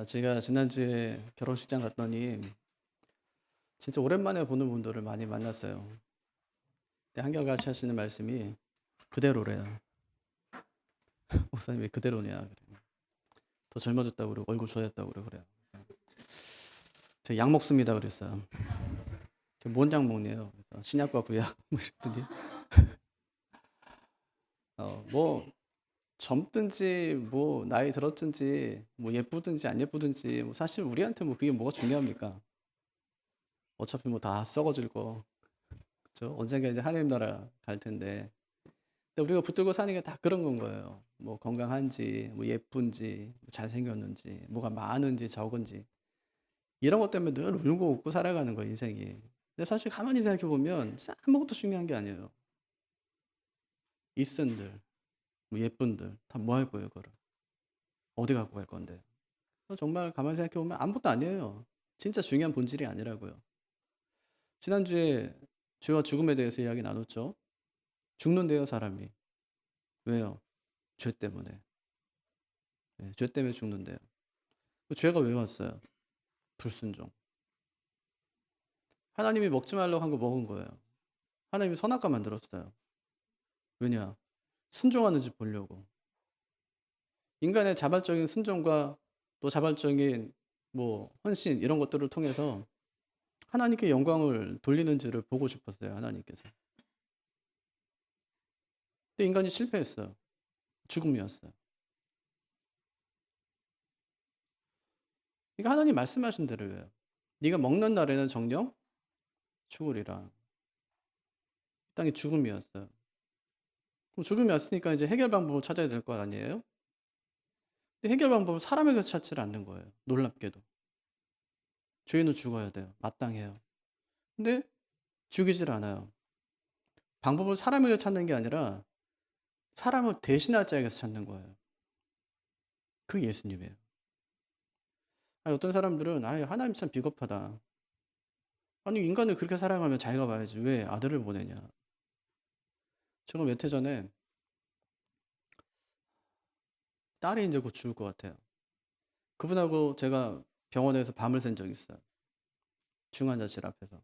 제가 지난주에 결혼식장 갔더니 진짜 오랜만에 보는 분들을 많이 만났어요. 근데 한결같이 하시는 말씀이 그대로래요. 목사님 왜 그대로냐 그래요. 더 젊어졌다고 그러고 얼굴 좋아졌다고 그러고 그래요. 제가 약 먹습니다 그랬어요. 뭔 약 먹네요. 그래서 신약과 구약 뭐 이랬더니 뭐 젊든지 뭐 나이 들었든지 뭐 예쁘든지 안 예쁘든지 뭐 사실 우리한테 뭐 그게 뭐가 중요합니까? 어차피 뭐 다 썩어질 거. 그죠? 언젠가 이제 하나님 나라 갈 텐데. 근데 우리가 붙들고 사는 게 다 그런 건 거예요. 뭐 건강한지, 뭐 예쁜지, 뭐 잘생겼는지, 뭐가 많은지 적은지 이런 것 때문에 늘 울고 웃고 살아가는 거예요, 인생이. 근데 사실 가만히 생각해 보면 아무것도 중요한 게 아니에요. 이쓴들, 뭐 예쁜들 다 뭐 할 거예요, 그거를. 어디 갖고 갈 건데. 정말 가만히 생각해 보면 아무것도 아니에요. 진짜 중요한 본질이 아니라고요. 지난주에 죄와 죽음에 대해서 이야기 나눴죠. 죽는데요, 사람이. 왜요? 죄 때문에. 네, 죄 때문에 죽는데요. 그 죄가 왜 왔어요? 불순종. 하나님이 먹지 말라고 한 거 먹은 거예요. 하나님이 선악과 만들었어요. 왜냐? 순종하는지 보려고. 인간의 자발적인 순종과 또 자발적인 뭐 헌신 이런 것들을 통해서 하나님께 영광을 돌리는지를 보고 싶었어요. 하나님께서. 근데 인간이 실패했어요. 죽음이었어요. 그러니까 하나님 말씀하신 대로예요. 네가 먹는 날에는 정령 죽으리라. 이 땅이 죽음이었어요. 그럼 죽음이 왔으니까 이제 해결 방법을 찾아야 될 거 아니에요? 근데 해결 방법을 사람에게서 찾지를 않는 거예요. 놀랍게도. 죄인은 죽어야 돼요. 마땅해요. 근데 죽이질 않아요. 방법을 사람에게 찾는 게 아니라 사람을 대신할 자에게서 찾는 거예요. 그게 예수님이에요. 아니, 어떤 사람들은 하나님 참 비겁하다. 아니 인간을 그렇게 사랑하면 자기가 봐야지 왜 아들을 보내냐. 제가 몇 해 전에 딸이 이제 곧 죽을 것 같아요. 그분하고 제가 병원에서 밤을 샌 적이 있어요. 중환자실 앞에서.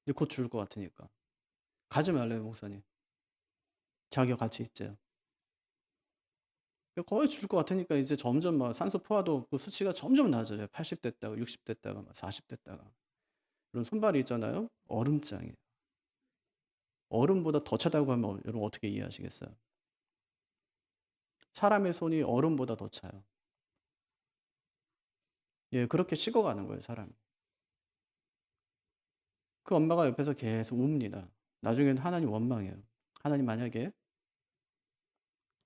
이제 곧 죽을 것 같으니까. 가지 말래요 목사님. 자기가 같이 있재요. 거의 죽을 것 같으니까 이제 점점 막 산소 포화도 그 수치가 점점 낮아져요. 80 됐다가 60 됐다가 막 40 됐다가. 이런 손발이 있잖아요. 얼음장이에요. 얼음보다 더 차다고 하면 여러분 어떻게 이해하시겠어요? 사람의 손이 얼음보다 더 차요. 예, 그렇게 식어가는 거예요, 사람이. 그 엄마가 옆에서 계속 웁니다. 나중에는 하나님 원망해요. 하나님 만약에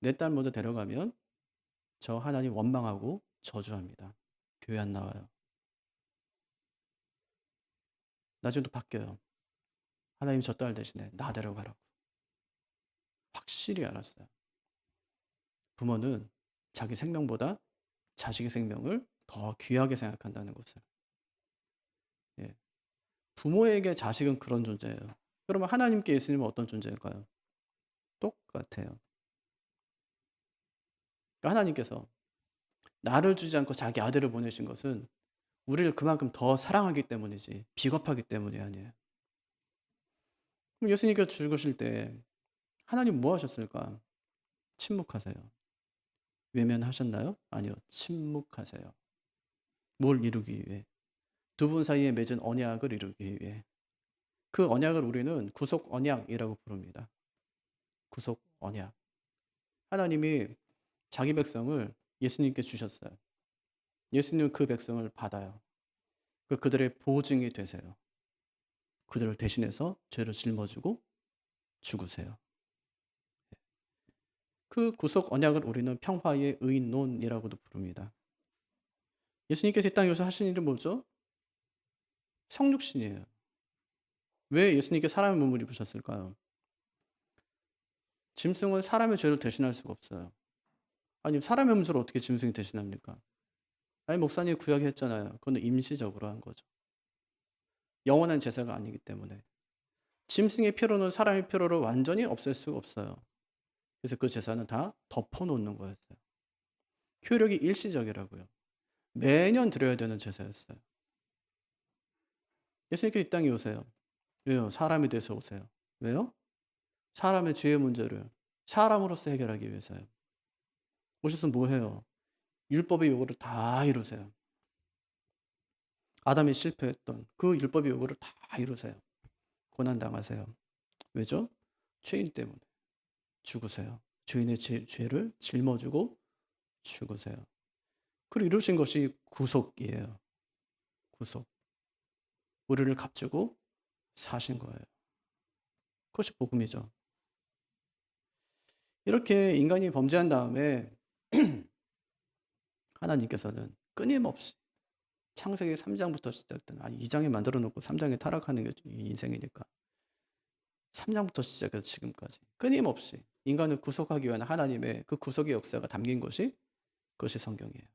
내 딸 먼저 데려가면 저 하나님 원망하고 저주합니다. 교회 안 나와요. 나중에 또 바뀌어요. 하나님 저 딸 대신에 나 데려가라고. 확실히 알았어요. 부모는 자기 생명보다 자식의 생명을 더 귀하게 생각한다는 것을. 예. 부모에게 자식은 그런 존재예요. 그러면 하나님께 예수님은 어떤 존재일까요? 똑같아요. 그러니까 하나님께서 나를 주지 않고 자기 아들을 보내신 것은 우리를 그만큼 더 사랑하기 때문이지 비겁하기 때문이 아니에요. 그럼 예수님께서 죽으실 때 하나님 뭐 하셨을까? 침묵하세요. 외면하셨나요? 아니요. 침묵하세요. 뭘 이루기 위해? 두 분 사이에 맺은 언약을 이루기 위해. 그 언약을 우리는 구속 언약이라고 부릅니다. 구속 언약. 하나님이 자기 백성을 예수님께 주셨어요. 예수님은 그 백성을 받아요. 그들의 보증이 되세요. 그들을 대신해서 죄를 짊어지고 죽으세요. 그 구속 언약을 우리는 평화의 의논이라고도 부릅니다. 예수님께서 이 땅에 오셔서 하신 일은 뭐죠? 성육신이에요. 왜 예수님께 사람의 몸을 입으셨을까요? 짐승은 사람의 죄를 대신할 수가 없어요. 아니 사람의 문제를 어떻게 짐승이 대신합니까? 아니 목사님이 구약에 했잖아요. 그건 임시적으로 한 거죠. 영원한 제사가 아니기 때문에. 짐승의 피로는 사람의 피로를 완전히 없앨 수가 없어요. 그래서 그 제사는 다 덮어놓는 거였어요. 효력이 일시적이라고요. 매년 드려야 되는 제사였어요. 예수님께 이 땅에 오세요. 왜요? 사람이 돼서 오세요. 왜요? 사람의 죄의 문제를 사람으로서 해결하기 위해서요. 오셔서 뭐 해요? 율법의 요구를 다 이루세요. 아담이 실패했던 그 율법의 요구를 다 이루세요. 고난당하세요. 왜죠? 죄인 때문에 죽으세요. 죄인의 죄를 짊어지고 죽으세요. 그리고 이루신 것이 구속이에요. 구속. 우리를 값주고 사신 거예요. 그것이 복음이죠. 이렇게 인간이 범죄한 다음에 하나님께서는 끊임없이 창세기 3장부터 시작된 2장에 만들어 놓고 3장에 타락하는 게 인생이니까 3장부터 시작해서 지금까지 끊임없이 인간을 구속하기 위한 하나님의 그 구속의 역사가 담긴 것이 그것이 성경이에요.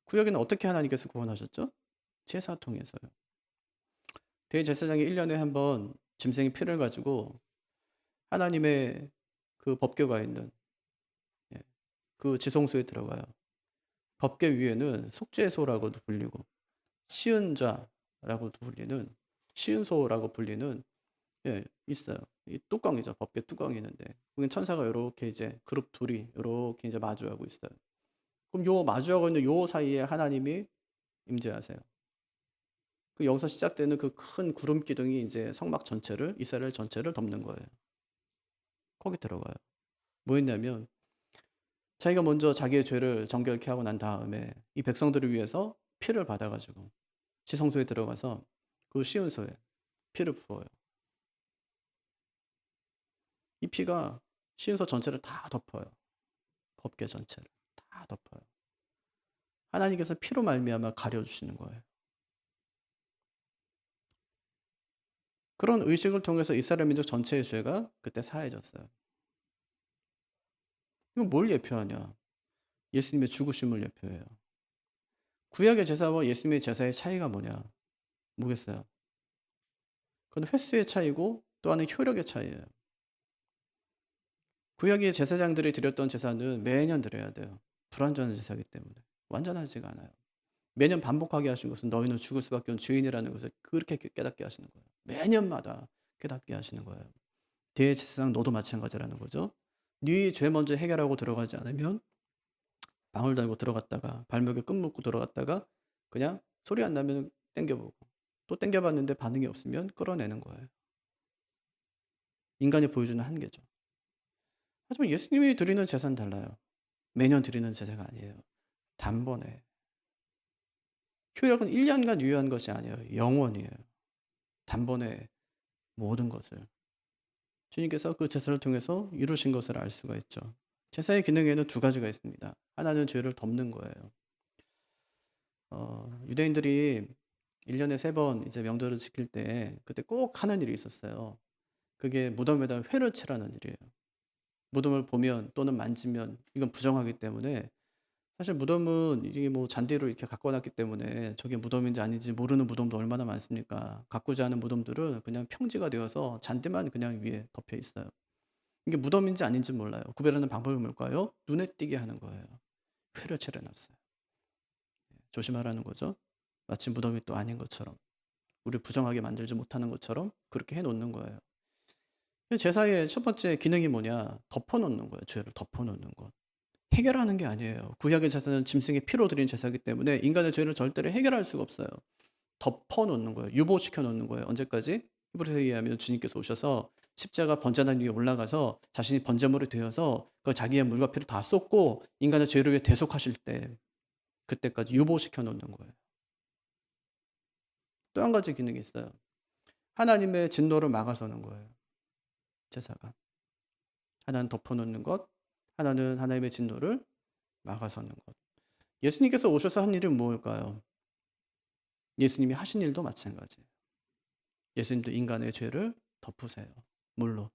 구약에는 어떻게 하나님께서 구원하셨죠? 제사 통해서요. 대제사장이 1년에 한 번 짐승의 피를 가지고 하나님의 그 법궤가 있는 그 지성소에 들어가요. 법궤 위에는 속죄소라고도 불리고 시은자라고도 불리는 시은소라고 불리는 있어요. 이 뚜껑이죠. 법궤 뚜껑이 있는데 거긴 천사가 이렇게 이제 그룹 둘이 이렇게 이제 마주하고 있어요. 그럼 요 마주하고 있는 요 사이에 하나님이 임재하세요. 그 여기서 시작되는 그 큰 구름 기둥이 이제 성막 전체를 이스라엘 전체를 덮는 거예요. 거기 들어가요. 뭐였냐면 자기가 먼저 자기의 죄를 정결케 하고 난 다음에 이 백성들을 위해서 피를 받아가지고 지성소에 들어가서 그 시온소에 피를 부어요. 이 피가 시온소 전체를 다 덮어요. 법궤 전체를 다 덮어요. 하나님께서 피로 말미암아 가려주시는 거예요. 그런 의식을 통해서 이스라엘 민족 전체의 죄가 그때 사해졌어요. 이건 뭘 예표하냐? 예수님의 죽으심을 예표해요. 구약의 제사와 예수님의 제사의 차이가 뭐냐? 뭐겠어요? 그건 횟수의 차이고 또 하나는 효력의 차이예요. 구약의 제사장들이 드렸던 제사는 매년 드려야 돼요. 불완전한 제사이기 때문에 완전하지가 않아요. 매년 반복하게 하신 것은 너희는 죽을 수밖에 없는 죄인이라는 것을 그렇게 깨닫게 하시는 거예요. 매년마다 깨닫게 하시는 거예요. 대제사장 너도 마찬가지라는 거죠. 네 죄 먼저 해결하고 들어가지 않으면 방울 달고 들어갔다가 발목에 끈 묶고 들어갔다가 그냥 소리 안 나면 땡겨보고 또 땡겨봤는데 반응이 없으면 끌어내는 거예요. 인간이 보여주는 한계죠. 하지만 예수님이 드리는 제사는 달라요. 매년 드리는 제사가 아니에요. 단번에. 효력은 1년간 유효한 것이 아니에요. 영원이에요. 단번에 모든 것을. 주님께서 그 제사를 통해서 이루신 것을 알 수가 있죠. 제사의 기능에는 두 가지가 있습니다. 하나는 죄를 덮는 거예요. 유대인들이 1년에 3번 이제 명절을 지킬 때 그때 꼭 하는 일이 있었어요. 그게 무덤에다 회를 칠하는 일이에요. 무덤을 보면 또는 만지면 이건 부정하기 때문에 사실 무덤은 이게 뭐 잔디로 이렇게 가꿔놨기 때문에 저게 무덤인지 아닌지 모르는 무덤도 얼마나 많습니까? 가꾸지 않은 무덤들은 그냥 평지가 되어서 잔디만 그냥 위에 덮여 있어요. 이게 무덤인지 아닌지 몰라요. 구별하는 방법이 뭘까요? 눈에 띄게 하는 거예요. 회를 칠해놨어요. 조심하라는 거죠. 마치 무덤이 또 아닌 것처럼 우리 부정하게 만들지 못하는 것처럼 그렇게 해놓는 거예요. 제사의 첫 번째 기능이 뭐냐? 덮어놓는 거예요. 죄를 덮어놓는 것. 해결하는 게 아니에요. 구약의 제사는 짐승의 피로 드린 제사이기 때문에 인간의 죄를 절대로 해결할 수가 없어요. 덮어놓는 거예요. 유보시켜 놓는 거예요. 언제까지? 히브리서에 의하면 주님께서 오셔서 십자가 번제단 위에 올라가서 자신이 번제물이 되어서 그 자기의 물과 피를 다 쏟고 인간의 죄를 위해 대속하실 때 그때까지 유보시켜 놓는 거예요. 또 한 가지 기능이 있어요. 하나님의 진노를 막아서는 거예요. 제사가. 하나는 덮어놓는 것, 하나는 하나님의 진노를 막아서는 것. 예수님께서 오셔서 한 일은 무엇일까요? 예수님이 하신 일도 마찬가지예요. 예수님도 인간의 죄를 덮으세요. 물로,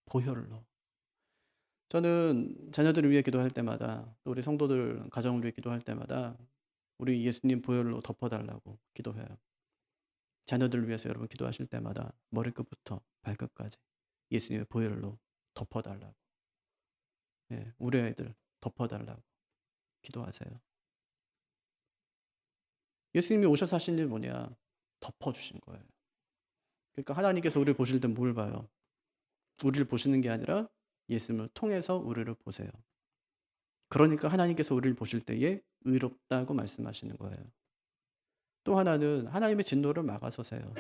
보혈로. 저는 자녀들을 위해 기도할 때마다 또 우리 성도들 가정을 위해 기도할 때마다 우리 예수님 보혈로 덮어달라고 기도해요. 자녀들을 위해서 여러분 기도하실 때마다 머리끝부터 발끝까지 예수님의 보혈로 덮어달라고. 우리 아이들 덮어달라고 기도하세요. 예수님이 오셔서 하신 일이 뭐냐? 덮어주신 거예요. 그러니까 하나님께서 우리를 보실 때 뭘 봐요? 우리를 보시는 게 아니라 예수님을 통해서 우리를 보세요. 그러니까 하나님께서 우리를 보실 때에 의롭다고 말씀하시는 거예요. 또 하나는 하나님의 진노를 막아서세요.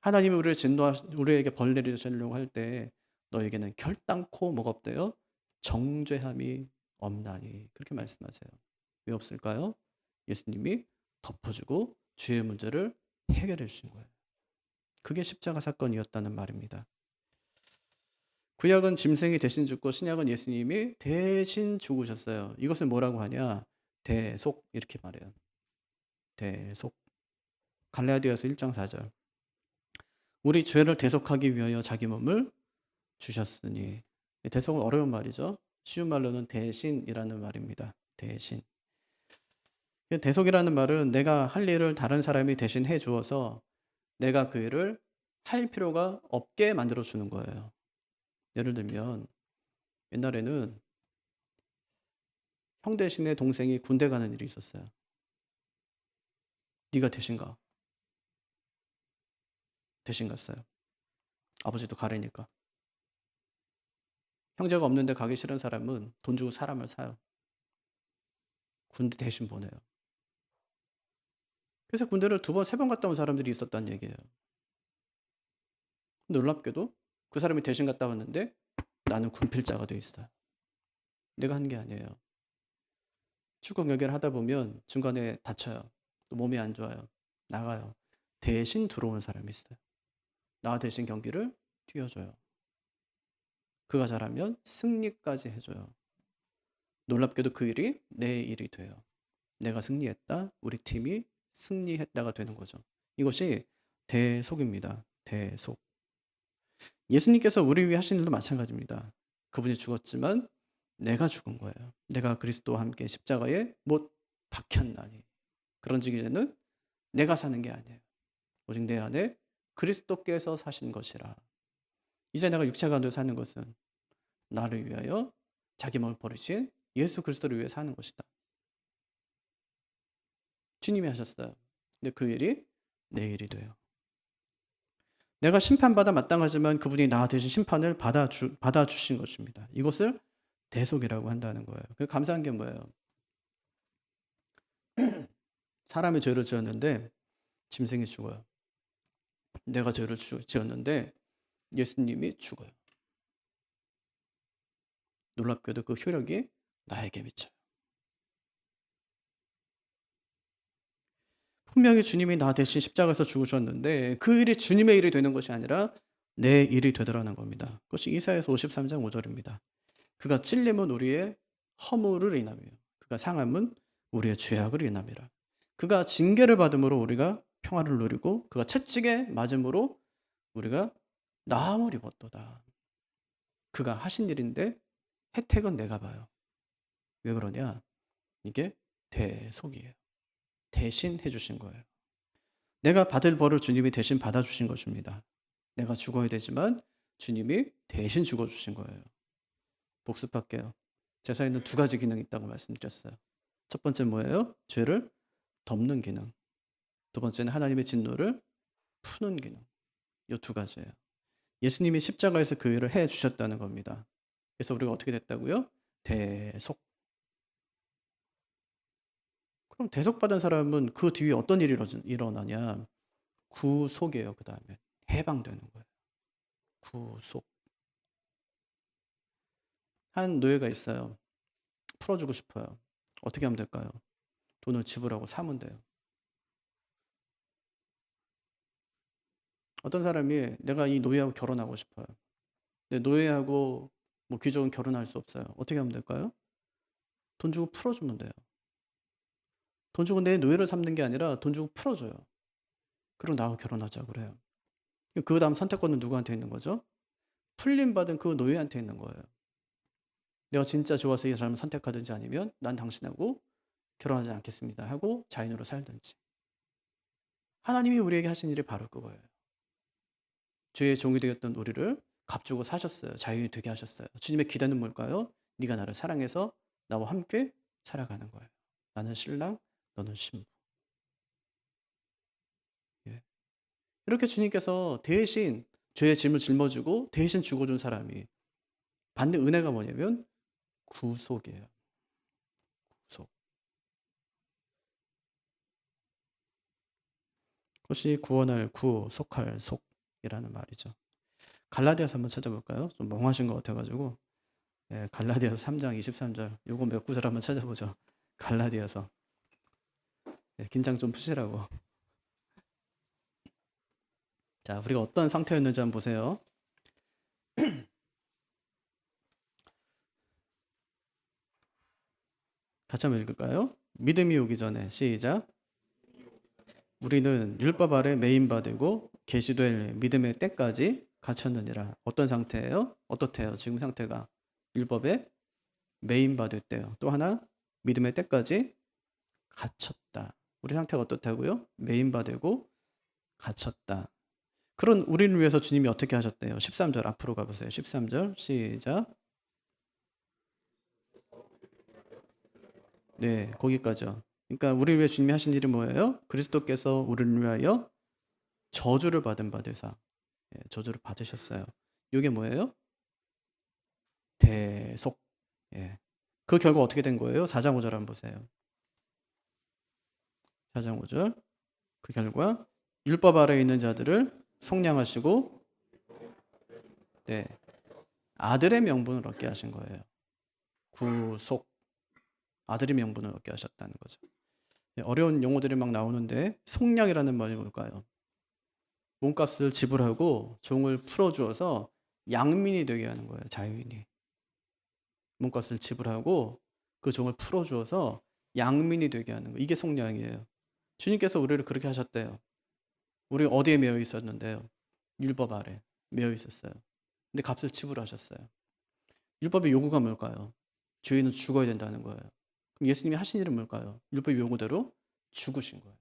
하나님이 우리에게 벌 내리시려고 할 때 너에게는 결단코 뭐가 없대요? 정죄함이 없나니. 그렇게 말씀하세요. 왜 없을까요? 예수님이 덮어주고 죄의 문제를 해결해 주신 거예요. 그게 십자가 사건이었다는 말입니다. 구약은 짐승이 대신 죽고 신약은 예수님이 대신 죽으셨어요. 이것을 뭐라고 하냐? 대속 이렇게 말해요. 대속. 갈라디아서 1장 4절. 우리 죄를 대속하기 위하여 자기 몸을 주셨으니. 대속은 어려운 말이죠. 쉬운 말로는 대신이라는 말입니다. 대신. 대속이라는 말은 내가 할 일을 다른 사람이 대신 해 주어서 내가 그 일을 할 필요가 없게 만들어 주는 거예요. 예를 들면 옛날에는 형 대신에 동생이 군대 가는 일이 있었어요. 네가 대신 가. 대신 갔어요. 아버지도 가래니까. 형제가 없는데 가기 싫은 사람은 돈 주고 사람을 사요. 군대 대신 보내요. 그래서 군대를 2번, 3번 갔다 온 사람들이 있었다는 얘기예요. 놀랍게도 그 사람이 대신 갔다 왔는데 나는 군필자가 돼 있어요. 내가 한 게 아니에요. 축구 경기를 하다 보면 중간에 다쳐요. 또 몸이 안 좋아요. 나가요. 대신 들어오는 사람이 있어요. 나 대신 경기를 뛰어줘요. 그가 잘하면 승리까지 해줘요. 놀랍게도 그 일이 내 일이 돼요. 내가 승리했다. 우리 팀이 승리했다가 되는 거죠. 이것이 대속입니다. 대속. 예수님께서 우리 위해 하신 일도 마찬가지입니다. 그분이 죽었지만 내가 죽은 거예요. 내가 그리스도와 함께 십자가에 못 박혔나니. 그런즉 이제는 내가 사는 게 아니에요. 오직 내 안에 그리스도께서 사신 것이라. 이제 내가 육체 가운데 사는 것은 나를 위하여 자기 몸을 버리신 예수 그리스도를 위해 사는 것이다. 주님이 하셨어요. 근데 그 일이 내 일이 돼요. 내가 심판받아 마땅하지만 그분이 나 대신 심판을 받아주신 것입니다. 이것을 대속이라고 한다는 거예요. 감사한 게 뭐예요? 사람이 죄를 지었는데 짐승이 죽어요. 내가 죄를 지었는데 예수님이 죽어요. 놀랍게도 그 효력이 나에게 미쳐요. 분명히 주님이 나 대신 십자가에서 죽으셨는데 그 일이 주님의 일이 되는 것이 아니라 내 일이 되더라는 겁니다. 그것이 이사야서 53장 5절입니다. 그가 찔림은 우리의 허물을 인하며 그가 상함은 우리의 죄악을 인함이라. 그가 징계를 받음으로 우리가 평화를 누리고 그가 채찍에 맞음으로 우리가 나음을 입었도다. 그가 하신 일인데 혜택은 내가 봐요. 왜 그러냐? 이게 대속이에요. 대신 해주신 거예요. 내가 받을 벌을 주님이 대신 받아주신 것입니다. 내가 죽어야 되지만 주님이 대신 죽어주신 거예요. 복습할게요. 제사에는 2가지 기능이 있다고 말씀드렸어요. 첫 번째 뭐예요? 죄를 덮는 기능. 2번째는 하나님의 진노를 푸는 기능. 이 2가지예요. 예수님이 십자가에서 그 일을 해주셨다는 겁니다. 그래서 우리가 어떻게 됐다고요? 대속. 그럼 대속받은 사람은 그 뒤에 어떤 일이 일어나냐? 구속이에요. 그 다음에 해방되는 거예요. 구속. 한 노예가 있어요. 풀어주고 싶어요. 어떻게 하면 될까요? 돈을 지불하고 사면 돼요. 어떤 사람이 내가 이 노예하고 결혼하고 싶어요. 근데 노예하고 뭐 귀족은 결혼할 수 없어요. 어떻게 하면 될까요? 돈 주고 풀어주면 돼요. 돈 주고 내 노예를 삼는 게 아니라 돈 주고 풀어줘요. 그리고 나하고 결혼하자 그래요. 그 다음 선택권은 누구한테 있는 거죠? 풀림받은 그 노예한테 있는 거예요. 내가 진짜 좋아서 이 사람을 선택하든지 아니면 난 당신하고 결혼하지 않겠습니다 하고 자인으로 살든지. 하나님이 우리에게 하신 일이 바로 그거예요. 죄의 종이 되었던 우리를 값주고 사셨어요. 자유인이 되게 하셨어요. 주님의 기대는 뭘까요? 네가 나를 사랑해서 나와 함께 살아가는 거예요. 나는 신랑, 너는 신부. 이렇게 주님께서 대신 죄의 짐을 짊어지고 대신 죽어준 사람이 받는 은혜가 뭐냐면 구속이에요. 구속. 그것이 구원할 구, 속할 속이라는 말이죠. 갈라디아서 한번 찾아볼까요? 좀 멍하신 것 같아가지고. 예, 갈라디아서 3장 23절. 요거 몇 구절 한번 찾아보죠. 갈라디아서. 예, 긴장 좀 푸시라고. 자, 우리가 어떤 상태였는지 한번 보세요. 같이 한번 읽을까요? 믿음이 오기 전에 시작. 우리는 율법 아래 매인바 되고 계시될 믿음의 때까지 갇혔느니라. 어떤 상태예요? 어떻대요? 지금 상태가 율법에 매인바 됐대요. 또 하나 믿음의 때까지 갇혔다. 우리 상태가 어떻다고요? 매인바 되고 갇혔다. 그런 우리를 위해서 주님이 어떻게 하셨대요? 13절 앞으로 가보세요. 13절 시작. 네, 거기까지요. 그러니까 우리를 위해 주님이 하신 일이 뭐예요? 그리스도께서 우리를 위하여 저주를 받은 바 되사. 예, 저주를 받으셨어요. 이게 뭐예요? 대속. 예. 그 결과 어떻게 된 거예요? 4장 5절 한번 보세요. 4장 5절. 그 결과 율법 아래에 있는 자들을 속량하시고 네, 아들의 명분을 얻게 하신 거예요. 구속. 아들의 명분을 얻게 하셨다는 거죠. 예, 어려운 용어들이 막 나오는데 속량이라는 말이 뭘까요? 몸값을 지불하고 종을 풀어주어서 양민이 되게 하는 거예요. 자유인이. 몸값을 지불하고 그 종을 풀어주어서 양민이 되게 하는 거. 이게 속량이에요. 주님께서 우리를 그렇게 하셨대요. 우리 어디에 매여 있었는데요? 율법 아래 매여 있었어요. 근데 값을 지불하셨어요. 율법의 요구가 뭘까요? 죄인은 죽어야 된다는 거예요. 그럼 예수님이 하신 일은 뭘까요? 율법의 요구대로 죽으신 거예요.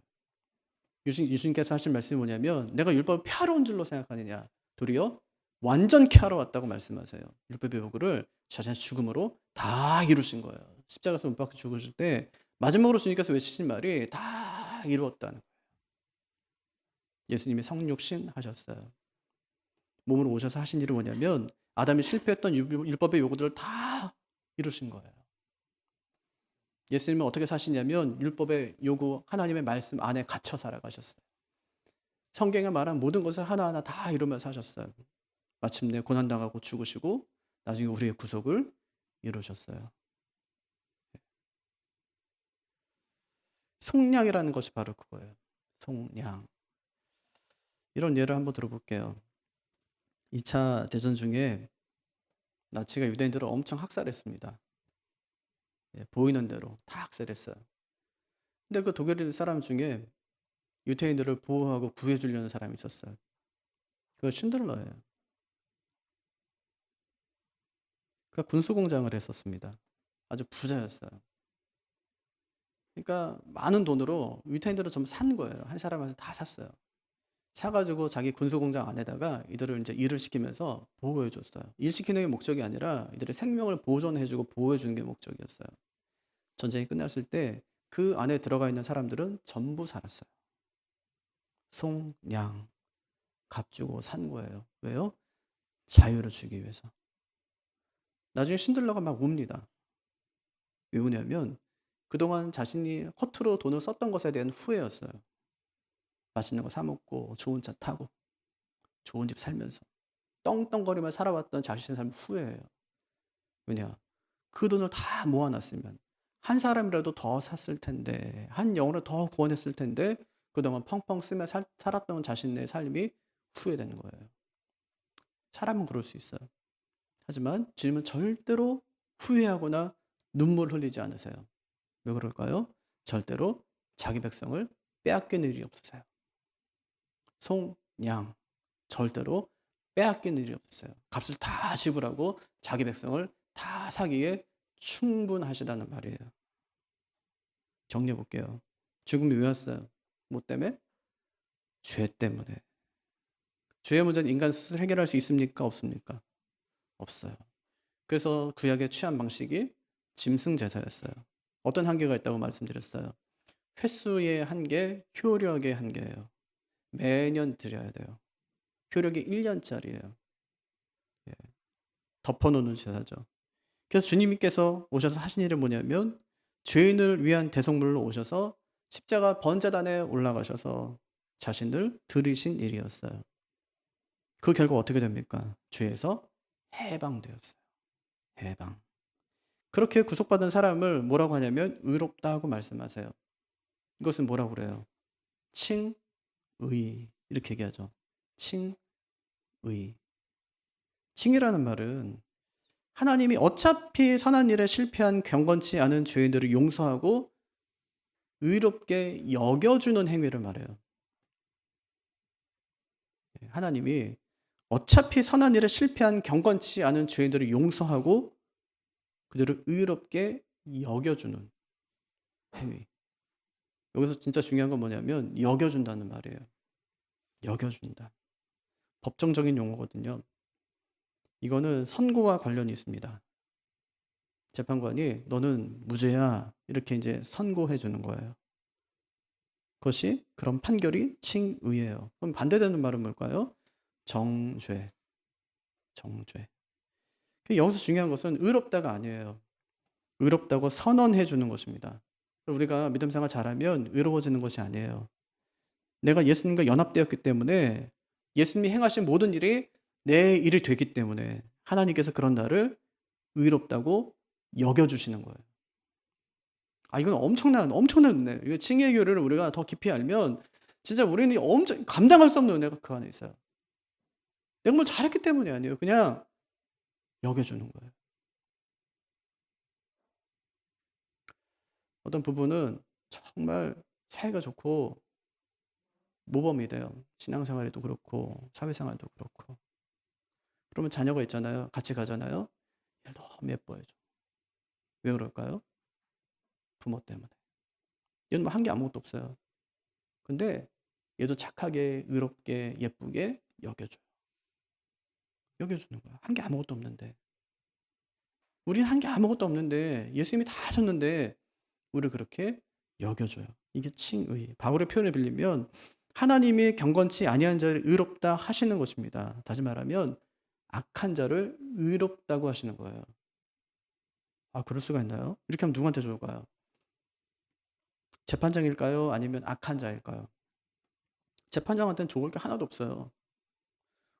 예수님께서 하신 말씀이 뭐냐면 내가 율법을 폐하러 온 줄로 생각하느냐. 도리어 완전케 하러 왔다고 말씀하세요. 율법의 요구를 자신의 죽음으로 다 이루신 거예요. 십자가에서 못 박혀 죽으실 때 마지막으로 주님께서 외치신 말이 다 이루었다는 거예요. 예수님이 성육신 하셨어요. 몸으로 오셔서 하신 일이 뭐냐면 아담이 실패했던 율법의 요구들을 다 이루신 거예요. 예수님은 어떻게 사시냐면 율법의 요구 하나님의 말씀 안에 갇혀 살아가셨어요. 성경에 말한 모든 것을 하나하나 다 이루면서 하셨어요. 마침내 고난당하고 죽으시고 나중에 우리의 구속을 이루셨어요. 속량이라는 것이 바로 그거예요. 속량. 이런 예를 한번 들어볼게요. 2차 대전 중에 나치가 유대인들을 엄청 학살했습니다. 예, 보이는 대로 다 학살했어요. 근데 그 독일 사람 중에 유대인들을 보호하고 구해주려는 사람이 있었어요. 그거 쉰들러예요. 그가 군수공장을 했었습니다. 아주 부자였어요. 그러니까 많은 돈으로 유대인들을 좀 산 거예요. 한 사람한테 다 샀어요. 사가지고 자기 군수공장 안에다가 이들을 이제 일을 시키면서 보호해줬어요. 일 시키는 게 목적이 아니라 이들의 생명을 보존해주고 보호해주는 게 목적이었어요. 전쟁이 끝났을 때 그 안에 들어가 있는 사람들은 전부 살았어요. 송양 값 주고 산 거예요. 왜요? 자유를 주기 위해서. 나중에 신들러가 막 웁니다. 왜 우냐면 그동안 자신이 허투루 돈을 썼던 것에 대한 후회였어요. 맛있는 거 사 먹고 좋은 차 타고 좋은 집 살면서 떵떵거리며 살아왔던 자신의 삶을 후회해요. 왜냐? 그 돈을 다 모아놨으면 한 사람이라도 더 샀을 텐데 한 영혼을 더 구원했을 텐데 그동안 펑펑 쓰며 살았던 자신의 삶이 후회되는 거예요. 사람은 그럴 수 있어요. 하지만 주님은 절대로 후회하거나 눈물 흘리지 않으세요. 왜 그럴까요? 절대로 자기 백성을 빼앗기는 일이 없으세요. 송양 절대로 빼앗기는 일이 없으세요. 값을 다 지불하고 자기 백성을 다 사기에 충분하시다는 말이에요. 정리해 볼게요. 죽음이 왜 왔어요? 뭐 때문에? 죄 때문에. 죄의 문제는 인간 스스로 해결할 수 있습니까? 없습니까? 없어요. 그래서 구약의 취한 방식이 짐승 제사였어요. 어떤 한계가 있다고 말씀드렸어요. 횟수의 한계, 효력의 한계예요. 매년 드려야 돼요. 효력이 1년짜리예요. 예. 덮어놓는 제사죠. 그래서 주님께서 오셔서 하신 일은 뭐냐면 죄인을 위한 대속물로 오셔서 십자가 번제단에 올라가셔서 자신을 들이신 일이었어요. 그 결과 어떻게 됩니까? 죄에서 해방되었어요. 해방. 그렇게 구속받은 사람을 뭐라고 하냐면 의롭다 하고 말씀하세요. 이것은 뭐라고 그래요? 칭의. 이렇게 얘기하죠. 칭의. 칭이라는 말은 하나님이 어차피 선한 일에 실패한 경건치 않은 죄인들을 용서하고 의롭게 여겨주는 행위를 말해요. 하나님이 어차피 선한 일에 실패한 경건치 않은 죄인들을 용서하고 그들을 의롭게 여겨주는 행위. 여기서 진짜 중요한 건 뭐냐면 여겨준다는 말이에요. 여겨준다. 법정적인 용어거든요. 이거는 선고와 관련이 있습니다. 재판관이 너는 무죄야 이렇게 이제 선고해 주는 거예요. 그것이 그런 판결이 칭의예요. 그럼 반대되는 말은 뭘까요? 정죄. 정죄. 여기서 중요한 것은 의롭다가 아니에요. 의롭다고 선언해 주는 것입니다. 우리가 믿음 생활 잘하면 의로워지는 것이 아니에요. 내가 예수님과 연합되었기 때문에 예수님이 행하신 모든 일이 내 일이 되기 때문에 하나님께서 그런 나를 의롭다고 여겨주시는 거예요. 이건 엄청난 은혜. 이거 칭의의 교리를 우리가 더 깊이 알면 진짜 우리는 엄청 감당할 수 없는 은혜가 그 안에 있어요. 내가 뭘 잘했기 때문이 아니에요. 그냥 여겨주는 거예요. 어떤 부부는 정말 사이가 좋고 모범이 돼요. 신앙생활에도 그렇고 사회생활도 그렇고. 그러면 자녀가 있잖아요. 같이 가잖아요. 얘를 너무 예뻐해줘. 왜 그럴까요? 부모 때문에. 얘는 뭐 한 게 아무것도 없어요. 근데 얘도 착하게 의롭게 예쁘게 여겨줘요. 여겨주는 거야. 한 게 아무것도 없는데. 우리는 한 게 아무것도 없는데 예수님이 다 하셨는데 우리를 그렇게 여겨줘요. 이게 칭의. 바울의 표현을 빌리면 하나님이 경건치 아니한 자를 의롭다 하시는 것입니다. 다시 말하면 악한 자를 의롭다고 하시는 거예요. 그럴 수가 있나요? 이렇게 하면 누구한테 좋을까요? 재판장일까요? 아니면 악한 자일까요? 재판장한테는 좋을 게 하나도 없어요.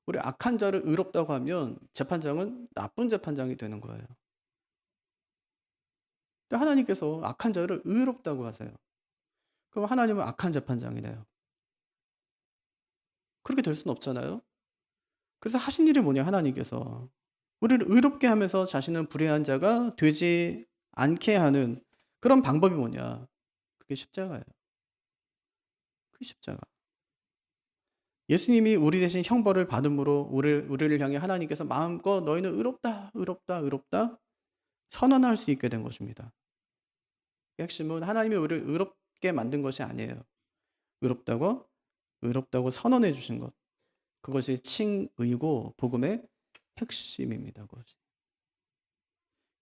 우리 악한 자를 의롭다고 하면 재판장은 나쁜 재판장이 되는 거예요. 근데 하나님께서 악한 자를 의롭다고 하세요. 그럼 하나님은 악한 재판장이네요. 그렇게 될 수는 없잖아요. 그래서 하신 일이 뭐냐 하나님께서 우리를 의롭게 하면서 자신은 불의한 자가 되지 않게 하는 그런 방법이 뭐냐? 그게 십자가예요. 그 십자가. 예수님이 우리 대신 형벌을 받음으로 우리를 향해 하나님께서 마음껏 너희는 의롭다, 의롭다, 의롭다 선언할 수 있게 된 것입니다. 핵심은 하나님이 우리를 의롭게 만든 것이 아니에요. 의롭다고 선언해 주신 것. 그것이 칭의고 복음의 핵심입니다. 그것이.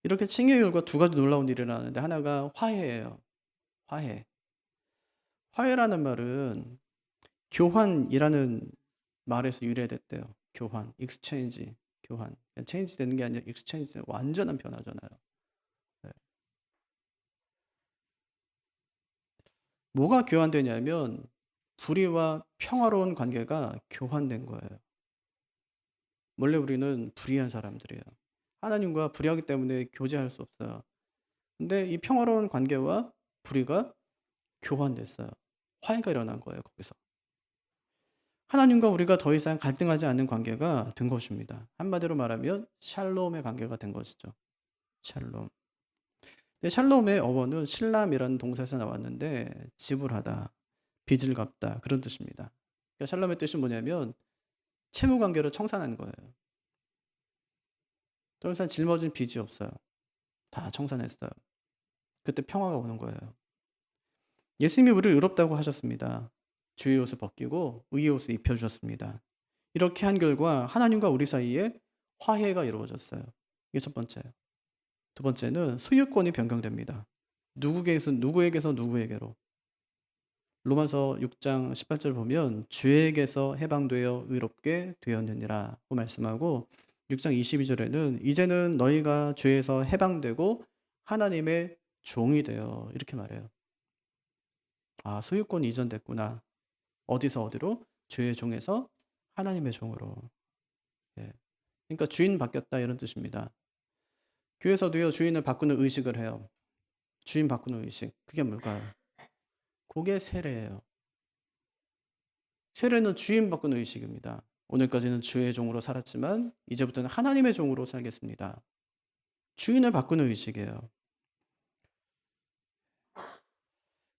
이렇게 칭의의 결과 두 가지 놀라운 일이 일어나는데 하나가 화해예요. 화해. 화해라는 말은 교환이라는 말에서 유래됐대요. 교환, exchange, 교환. 체인지 되는 게 아니라 exchange 되는 완전한 변화잖아요. 네. 뭐가 교환되냐면 불의와 평화로운 관계가 교환된 거예요. 원래 우리는 불의한 사람들이에요. 하나님과 불의하기 때문에 교제할 수 없어요. 근데 이 평화로운 관계와 불의가 교환됐어요. 화해가 일어난 거예요, 거기서. 하나님과 우리가 더 이상 갈등하지 않는 관계가 된 것입니다. 한마디로 말하면 샬롬의 관계가 된 것이죠. 샬롬. 샬롬의 어원은 실람이라는 동사에서 나왔는데 지불하다, 빚을 갚다 그런 뜻입니다. 그러니까 샬롬의 뜻이 뭐냐면 채무 관계를 청산하는 거예요. 더 이상 짊어진 빚이 없어요. 다 청산했어요. 그때 평화가 오는 거예요. 예수님이 우리를 의롭다고 하셨습니다. 죄의 옷을 벗기고 의의 옷을 입혀주셨습니다. 이렇게 한 결과 하나님과 우리 사이에 화해가 이루어졌어요. 이게 첫 번째예요. 두 번째는 소유권이 변경됩니다. 누구에게서 누구에게로. 로마서 6장 18절 보면 죄에게서 해방되어 의롭게 되었느니라고 말씀하고 6장 22절에는 이제는 너희가 죄에서 해방되고 하나님의 종이 되어 이렇게 말해요. 아, 소유권이 이전됐구나. 어디서 어디로? 죄의 종에서 하나님의 종으로. 예. 그러니까 주인 바뀌었다 이런 뜻입니다. 교회에서도요 주인을 바꾸는 의식을 해요. 주인 바꾸는 의식. 그게 뭘까요? 그게 세례예요. 세례는 주인 바꾸는 의식입니다. 오늘까지는 주의 종으로 살았지만 이제부터는 하나님의 종으로 살겠습니다. 주인을 바꾸는 의식이에요.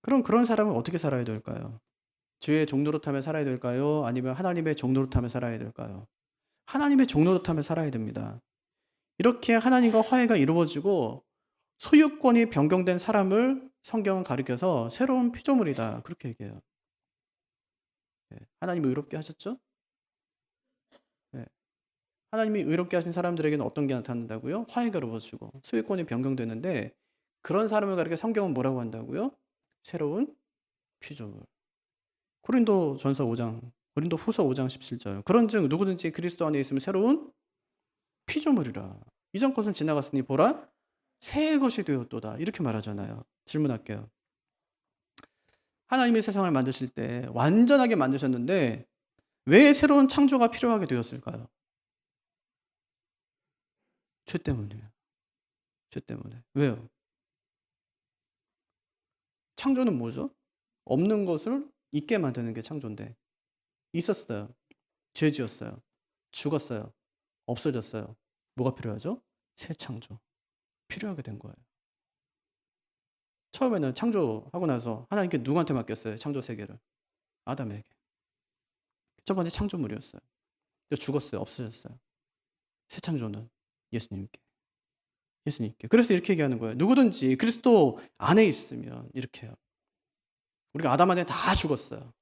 그럼 그런 사람은 어떻게 살아야 될까요? 주의 종 노릇하며 살아야 될까요? 아니면 하나님의 종 노릇하며 살아야 될까요? 하나님의 종 노릇하며 살아야 됩니다. 이렇게 하나님과 화해가 이루어지고 소유권이 변경된 사람을 성경은 가리켜서 새로운 피조물이다. 그렇게 얘기해요. 하나님이 의롭게 하셨죠? 네. 하나님이 의롭게 하신 사람들에게는 어떤 게 나타난다고요? 화해가 이루어지고 소유권이 변경되는데 그런 사람을 가리켜 성경은 뭐라고 한다고요? 새로운 피조물. 고린도전서 5장, 고린도후서 5장 17절. 그런즉 누구든지 그리스도 안에 있으면 새로운 피조물이라. 이전 것은 지나갔으니 보라 새 것이 되었도다. 이렇게 말하잖아요. 질문할게요. 하나님이 세상을 만드실 때 완전하게 만드셨는데 왜 새로운 창조가 필요하게 되었을까요? 죄 때문이에요. 죄 때문에. 왜요? 창조는 뭐죠? 없는 것을 있게 만드는 게 창조인데 있었어요. 죄 지었어요. 죽었어요. 없어졌어요. 뭐가 필요하죠? 새 창조. 필요하게 된 거예요. 처음에는 창조하고 나서 하나님께 누구한테 맡겼어요? 창조 세계를. 아담에게. 첫 번째 창조물이었어요. 죽었어요. 없어졌어요. 새 창조는 예수님께. 예수님께. 그래서 이렇게 얘기하는 거예요. 누구든지 그리스도 안에 있으면 이렇게 해요. 우리가 아담 안에 다 죽었어요.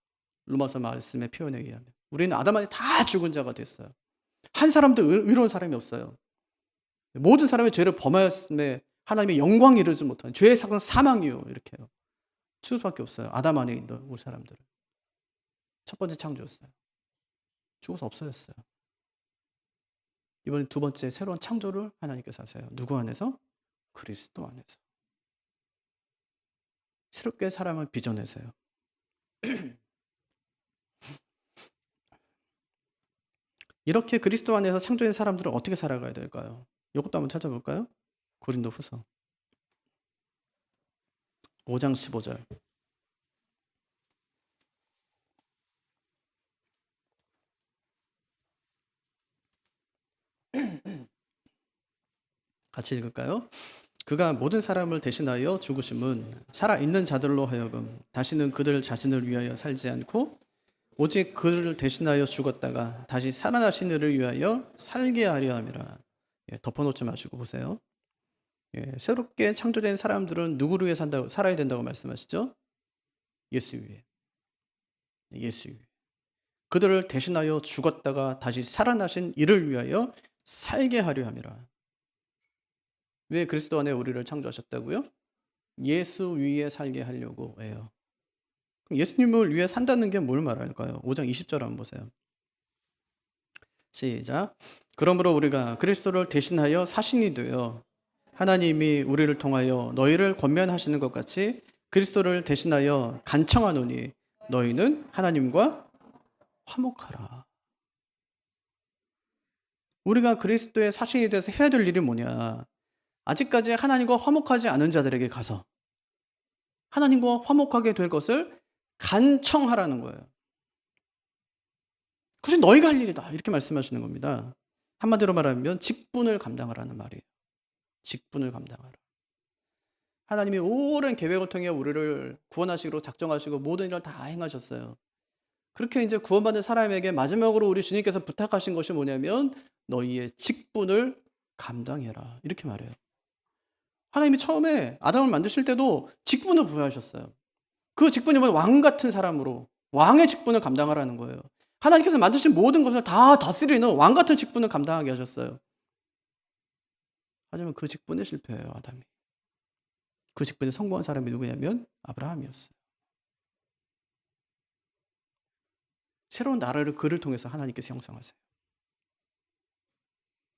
로마서 말씀의 표현에 의하면. 우리는 아담 안에 다 죽은 자가 됐어요. 한 사람도 의로운 사람이 없어요. 모든 사람의 죄를 범하였음에 하나님의 영광이 이르지 못한 죄의 삭은 사망이요. 이렇게 해요. 죽을 수밖에 없어요. 아담 안에 있는 우리 사람들은. 첫 번째 창조였어요. 죽어서 없어졌어요. 이번에 두 번째 새로운 창조를 하나님께서 하세요. 누구 안에서? 그리스도 안에서. 새롭게 사람을 빚어내세요. 이렇게 그리스도 안에서 창조된 사람들은 어떻게 살아가야 될까요? 이것도 한번 찾아볼까요? 고린도후서 5장 15절. 같이 읽을까요? 그가 모든 사람을 대신하여 죽으심은 살아있는 자들로 하여금 다시는 그들 자신을 위하여 살지 않고 오직 그를 대신하여 죽었다가 다시 살아나신 이를 위하여 살게 하려 함이라. 덮어놓지 마시고 보세요. 새롭게 창조된 사람들은 누구를 위해 살아야 된다고 말씀하시죠? 예수 위에. 예수 위에. 그들을 대신하여 죽었다가 다시 살아나신 이를 위하여 살게 하려 함이라. 왜 그리스도 안에 우리를 창조하셨다고요? 예수 위에 살게 하려고 해요. 그럼 예수님을 위해 산다는 게 뭘 말할까요? 5장 20절 한번 보세요. 시작. 그러므로 우리가 그리스도를 대신하여 사신이 되어 하나님이 우리를 통하여 너희를 권면하시는 것 같이 그리스도를 대신하여 간청하노니 너희는 하나님과 화목하라. 우리가 그리스도의 사신이 돼서 해야 될 일이 뭐냐? 아직까지 하나님과 화목하지 않은 자들에게 가서 하나님과 화목하게 될 것을 간청하라는 거예요. 그것이 너희가 할 일이다. 이렇게 말씀하시는 겁니다. 한마디로 말하면 직분을 감당하라는 말이에요. 직분을 감당하라. 하나님이 오랜 계획을 통해 우리를 구원하시기로 작정하시고 모든 일을 다 행하셨어요. 그렇게 이제 구원받은 사람에게 마지막으로 우리 주님께서 부탁하신 것이 뭐냐면 너희의 직분을 감당해라. 이렇게 말해요. 하나님이 처음에 아담을 만드실 때도 직분을 부여하셨어요. 그 직분이 뭐냐면 왕 같은 사람으로 왕의 직분을 감당하라는 거예요. 하나님께서 만드신 모든 것을 다 다스리는 왕 같은 직분을 감당하게 하셨어요. 하지만 그 직분에 실패해요, 아담이. 그 직분에 성공한 사람이 누구냐면 아브라함이었어요. 새로운 나라를 그를 통해서 하나님께서 형성하세요.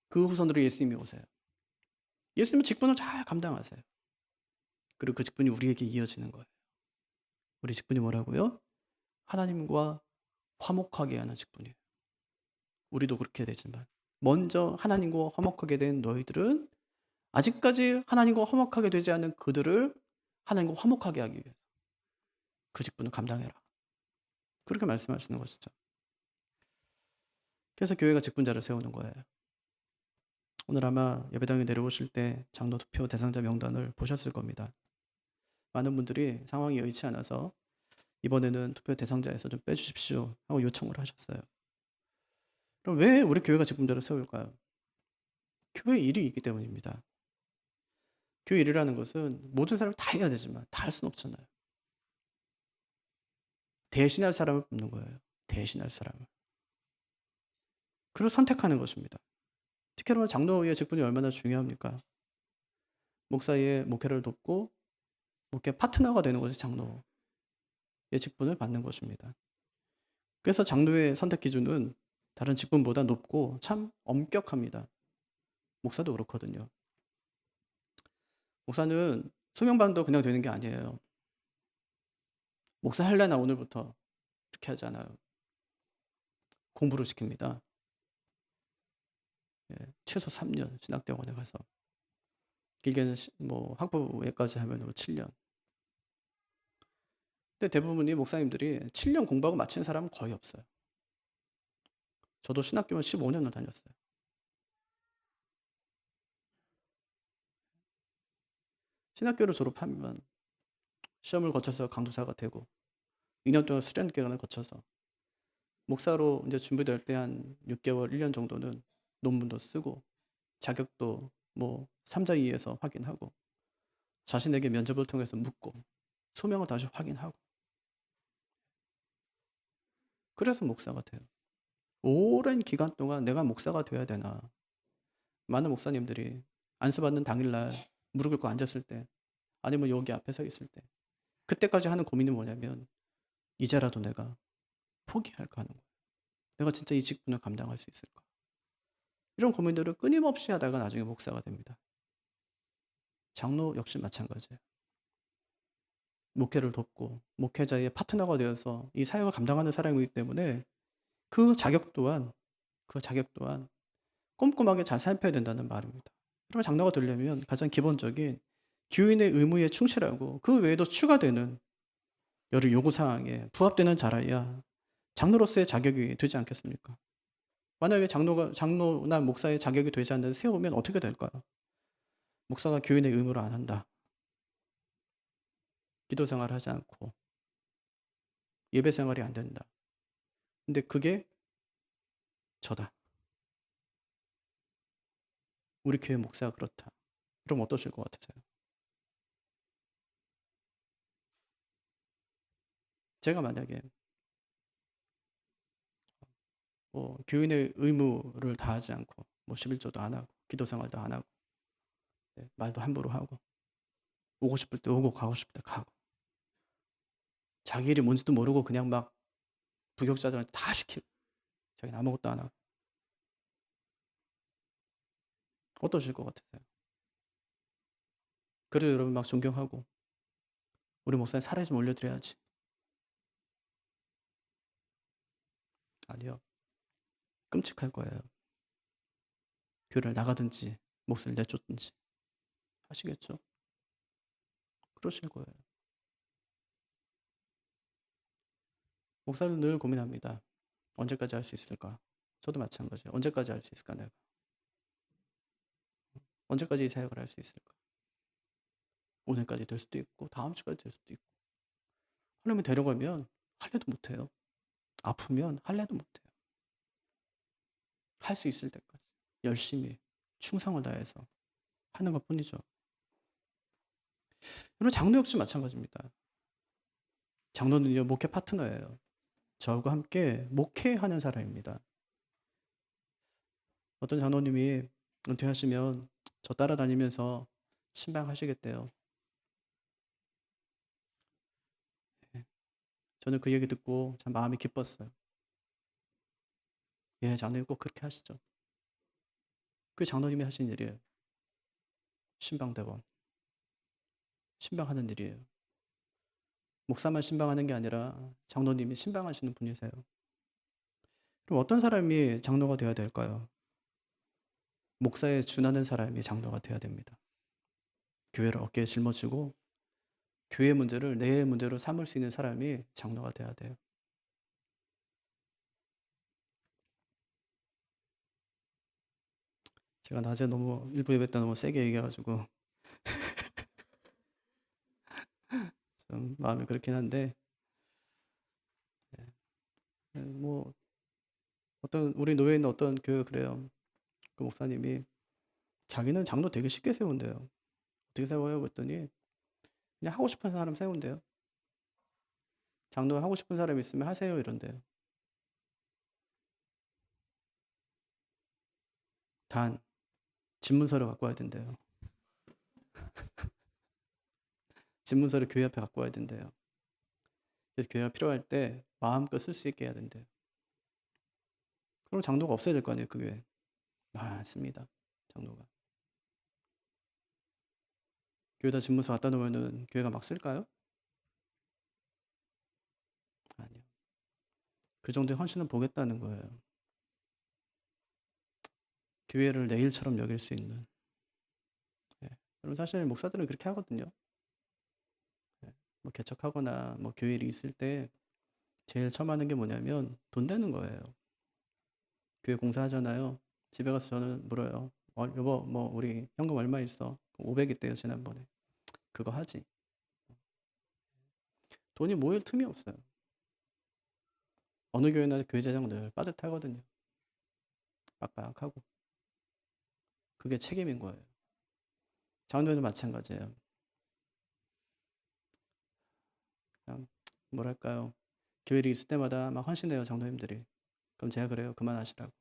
그 후손으로 예수님이 오세요. 예수님은 직분을 잘 감당하세요. 그리고 그 직분이 우리에게 이어지는 거예요. 우리 직분이 뭐라고요? 하나님과 화목하게 하는 직분이에요. 우리도 그렇게 되지만 먼저 하나님과 화목하게 된 너희들은 아직까지 하나님과 화목하게 되지 않은 그들을 하나님과 화목하게 하기 위해서 그 직분을 감당해라. 그렇게 말씀하시는 것이죠. 그래서 교회가 직분자를 세우는 거예요. 오늘 아마 예배당에 내려오실 때 장로 투표 대상자 명단을 보셨을 겁니다. 많은 분들이 상황이 여의치 않아서 이번에는 투표 대상자에서 좀 빼주십시오 하고 요청을 하셨어요. 그럼 왜 우리 교회가 직분자를 세울까요? 교회 일이 있기 때문입니다. 교회 일이라는 것은 모든 사람이 다 해야 되지만 다 할 수는 없잖아요. 대신할 사람을 뽑는 거예요. 대신할 사람을. 그걸 선택하는 것입니다. 특히 여러분 장로의 직분이 얼마나 중요합니까? 목사의 목회를 돕고 목회 파트너가 되는 것이 장로의 직분을 받는 것입니다. 그래서 장로의 선택 기준은 다른 직분보다 높고 참 엄격합니다. 목사도 그렇거든요. 목사는 소명반도 그냥 되는 게 아니에요. 목사 할래나 오늘부터 이렇게 하지 않아요. 공부를 시킵니다. 예, 최소 3년 신학대학원에 가서 길게는 뭐 학부에까지 하면 7년. 근데 대부분이 목사님들이 7년 공부하고 마치는 사람은 거의 없어요. 저도 신학교는 15년을 다녔어요. 신학교를 졸업하면 시험을 거쳐서 강도사가 되고 2년 동안 수련 기간을 거쳐서 목사로 이제 준비될 때 한 6개월, 1년 정도는 논문도 쓰고 자격도 뭐 3자 이에서 확인하고 자신에게 면접을 통해서 묻고 소명을 다시 확인하고 그래서 목사가 돼요. 오랜 기간 동안 내가 목사가 돼야 되나. 많은 목사님들이 안수받는 당일날 무릎 꿇고 앉았을 때 아니면 여기 앞에 서 있을 때 그때까지 하는 고민이 뭐냐면 이제라도 내가 포기할까 하는 거예요. 내가 진짜 이 직분을 감당할 수 있을까? 이런 고민들을 끊임없이 하다가 나중에 목사가 됩니다. 장로 역시 마찬가지예요. 목회를 돕고 목회자의 파트너가 되어서 이 사역을 감당하는 사람이기 때문에 그 자격 또한 꼼꼼하게 잘 살펴야 된다는 말입니다. 그러면 장로가 되려면 가장 기본적인 교인의 의무에 충실하고 그 외에도 추가되는 여러 요구사항에 부합되는 자라야 장로로서의 자격이 되지 않겠습니까? 만약에 장로나 목사의 자격이 되지 않는 세우면 어떻게 될까요? 목사가 교인의 의무를 안 한다. 기도 생활을 하지 않고 예배 생활이 안 된다. 근데 그게 저다. 우리 교회 목사가 그렇다. 그럼 어떠실 것 같으세요? 제가 만약에 뭐 교인의 의무를 다하지 않고 뭐 11조도 안 하고 기도 생활도 안 하고 말도 함부로 하고 오고 싶을 때 오고 가고 싶을 때 가고 자기 일이 뭔지도 모르고 그냥 막 부격자들한테 다 시키고 자기는 아무것도 안 하고 어떠실 것 같으세요? 그래도 여러분 막 존경하고 우리 목사님 사례 좀 올려드려야지. 아니요. 끔찍할 거예요. 교회를 나가든지 목사를 내쫓든지 하시겠죠? 그러실 거예요. 목사는 늘 고민합니다. 언제까지 할 수 있을까? 저도 마찬가지예요. 언제까지 할 수 있을까 내가? 언제까지 이 사역을 할 수 있을까? 오늘까지 될 수도 있고 다음 주까지 될 수도 있고 하나님이 데려가면 할래도 못해요. 아프면 할래도 못해요. 할 수 있을 때까지 열심히 충성을 다해서 하는 것뿐이죠. 여러분 장로 역시 마찬가지입니다. 장로는요 목회 파트너예요. 저하고 함께 목회하는 사람입니다. 어떤 장로님이 은퇴하시면 저 따라다니면서 신방하시겠대요. 네. 저는 그 얘기 듣고 참 마음이 기뻤어요. 예, 장로님 꼭 그렇게 하시죠. 그게 장로님이 하신 일이에요. 신방대원. 신방하는 일이에요. 목사만 신방하는 게 아니라 장로님이 신방하시는 분이세요. 그럼 어떤 사람이 장로가 되어야 될까요? 목사에 준하는 사람이 장로가 되어야 됩니다. 교회를 어깨에 짊어지고 교회 문제를 내 문제로 삼을 수 있는 사람이 장로가 돼야 돼요. 제가 낮에 너무 일부 예배 때 너무 세게 얘기해가지고 좀 마음이 그렇긴 한데, 뭐 어떤 우리 노예에 있는 어떤 교회 그래요. 그 목사님이 자기는 장로 되게 쉽게 세운대요. 어떻게 세워요? 그랬더니 그냥 하고 싶은 사람 세운대요. 장로 하고 싶은 사람 있으면 하세요 이런대요. 단 집문서를 갖고 와야 된대요. 집문서를 교회 앞에 갖고 와야 된대요. 그래서 교회가 필요할 때 마음껏 쓸 수 있게 해야 된대요. 그럼 장로가 없어야 될 거 아니에요, 그 교회. 많습니다, 장로가. 교회에다 집문서 갖다 놓으면은 교회가 막 쓸까요? 아니요. 그 정도의 헌신은 보겠다는 거예요. 교회를 내 일처럼 여길 수 있는. 예. 여러분 사실 목사들은 그렇게 하거든요. 예. 뭐 개척하거나 뭐 교회 일이 있을 때 제일 처음 하는 게 뭐냐면 돈 내는 거예요. 교회 공사하잖아요. 집에 가서 저는 물어요. 여보, 뭐 우리 현금 얼마 있어? 500 있대요, 지난번에. 그거 하지. 돈이 모일 틈이 없어요. 어느 교회나 교회 재정 늘 빠듯하거든요. 빡빡하고. 그게 책임인 거예요. 장로회도 마찬가지예요. 그냥 뭐랄까요. 교회 일이 있을 때마다 막 헌신해요, 장로님들이. 그럼 제가 그래요. 그만하시라고.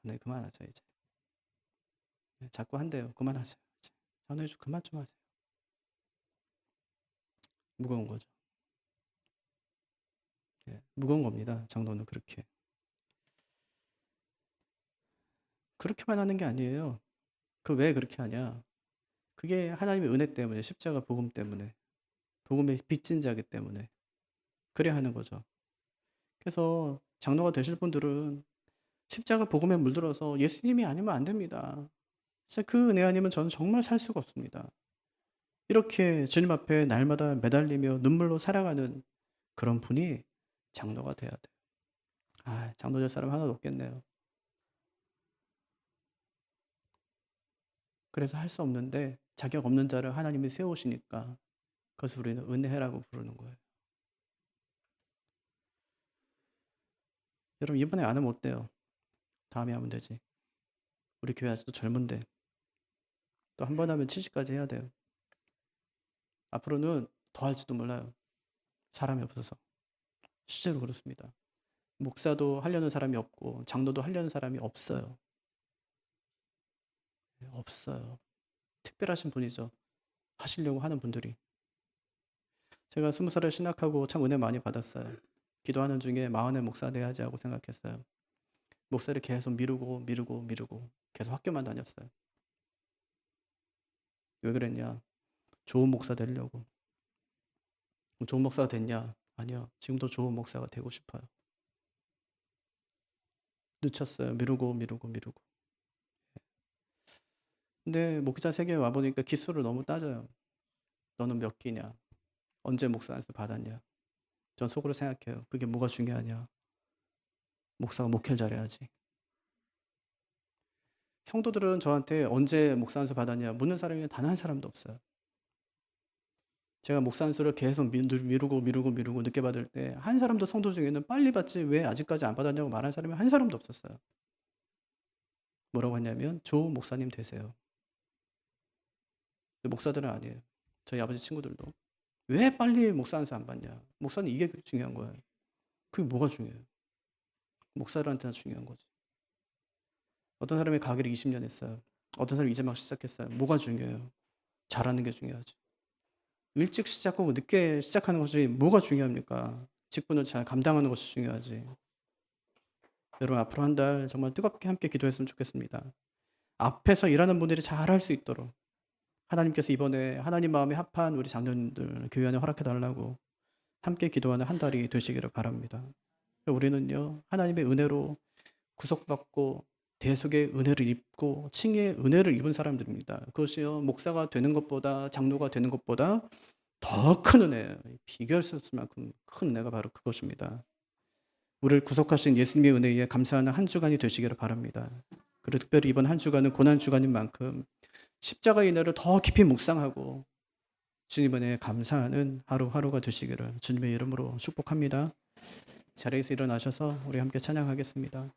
장로님 그만하세요, 이제. 자꾸 한대요. 그만하세요. 이제. 장로님 좀 그만 좀 하세요. 무거운 거죠. 예, 무거운 겁니다. 장로는 그렇게. 그렇게만 하는 게 아니에요. 그 왜 그렇게 하냐? 그게 하나님의 은혜 때문에, 십자가 복음 때문에, 복음의 빚진 자기 때문에 그래야 하는 거죠. 그래서 장로가 되실 분들은 십자가 복음에 물들어서 예수님이 아니면 안 됩니다. 진짜 그 은혜 아니면 저는 정말 살 수가 없습니다. 이렇게 주님 앞에 날마다 매달리며 눈물로 살아가는 그런 분이 장로가 돼야 돼요. 아, 장로 될 사람 하나도 없겠네요. 그래서 할 수 없는데 자격 없는 자를 하나님이 세우시니까 그것을 우리는 은혜라고 부르는 거예요. 여러분 이번에 안 하면 어때요? 다음에 하면 되지. 우리 교회 아직도 젊은데 또 한 번 하면 70까지 해야 돼요. 앞으로는 더 할지도 몰라요. 사람이 없어서. 실제로 그렇습니다. 목사도 하려는 사람이 없고 장로도 하려는 사람이 없어요. 없어요. 특별하신 분이죠. 하시려고 하는 분들이. 제가 20살에 신학하고 참 은혜 많이 받았어요. 기도하는 중에 마흔에 목사 돼야지 하고 생각했어요. 목사를 계속 미루고 계속 학교만 다녔어요. 왜 그랬냐? 좋은 목사 되려고. 좋은 목사가 됐냐? 아니요. 지금도 좋은 목사가 되고 싶어요. 늦췄어요. 미루고. 근데 목사 세계에 와보니까 기수를 너무 따져요. 너는 몇 기냐? 언제 목사 안수 받았냐? 전 속으로 생각해요. 그게 뭐가 중요하냐? 목사가 목회를 잘해야지. 성도들은 저한테 언제 목사 안수 받았냐 묻는 사람이 단 한 사람도 없어요. 제가 목사 안수를 계속 미루고 늦게 받을 때 한 사람도 성도 중에는 빨리 받지 왜 아직까지 안 받았냐고 말하는 사람이 한 사람도 없었어요. 뭐라고 했냐면 좋은 목사님 되세요. 목사들은 아니에요. 저희 아버지 친구들도 왜 빨리 목사 안수 안 받냐. 목사는 이게 중요한 거예요. 그게 뭐가 중요해요. 목사들한테는 중요한 거지. 어떤 사람이 가게를 20년 했어요. 어떤 사람이 이제 막 시작했어요. 뭐가 중요해요. 잘하는 게 중요하지. 일찍 시작하고 늦게 시작하는 것이 뭐가 중요합니까? 직분을 잘 감당하는 것이 중요하지. 여러분 앞으로 한 달 정말 뜨겁게 함께 기도했으면 좋겠습니다. 앞에서 일하는 분들이 잘할 수 있도록 하나님께서 이번에 하나님 마음에 합한 우리 장로님들 교회 안에 허락해 달라고 함께 기도하는 한 달이 되시기를 바랍니다. 우리는요 하나님의 은혜로 구속받고 대속의 은혜를 입고 칭의의 은혜를 입은 사람들입니다. 그것이요 목사가 되는 것보다 장로가 되는 것보다 더 큰 은혜예요. 비교할 수 없을 만큼 큰 은혜가 바로 그것입니다. 우리를 구속하신 예수님의 은혜에 감사하는 한 주간이 되시기를 바랍니다. 그리고 특별히 이번 한 주간은 고난 주간인 만큼 십자가의 은혜를 더 깊이 묵상하고 주님 은혜에 감사하는 하루하루가 되시기를 주님의 이름으로 축복합니다. 자리에서 일어나셔서 우리 함께 찬양하겠습니다.